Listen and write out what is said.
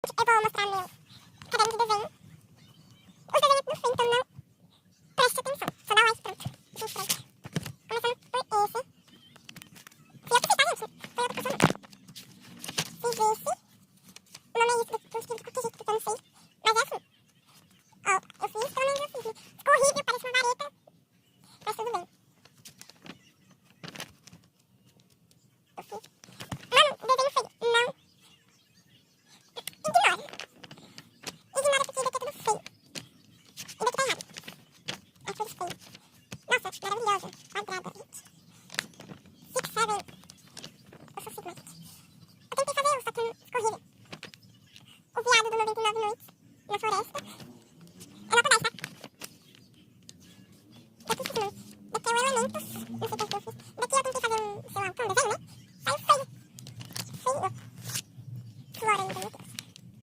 Eu vou mostrar meu caderno de desenho. Os desenhos no fim, então não preste atenção. Só dá like, pronto. Gente, pronto. Começando por esse. Fui eu que fiz, tá, gente? Foi eu que fiz. Fiz esse. O nome é isso do esquilo de qualquer jeito, porque eu não sei. Mas é assim. Ó, eu fiz, pelo menos eu fiz. Ficou horrível, parece uma vareta. Mas tudo bem. Eu fiz. Mano, desenho feio. Não. Ignora. Ignora porque daqui é tudo feio. E daqui tá errado. É tudo feio. Nossa, maravilhosa. Quadrada, gente. 6, 7. Eu sou Sigma, gente. Eu tentei fazer, só que ficou horrível. O viado do 99 noites na floresta.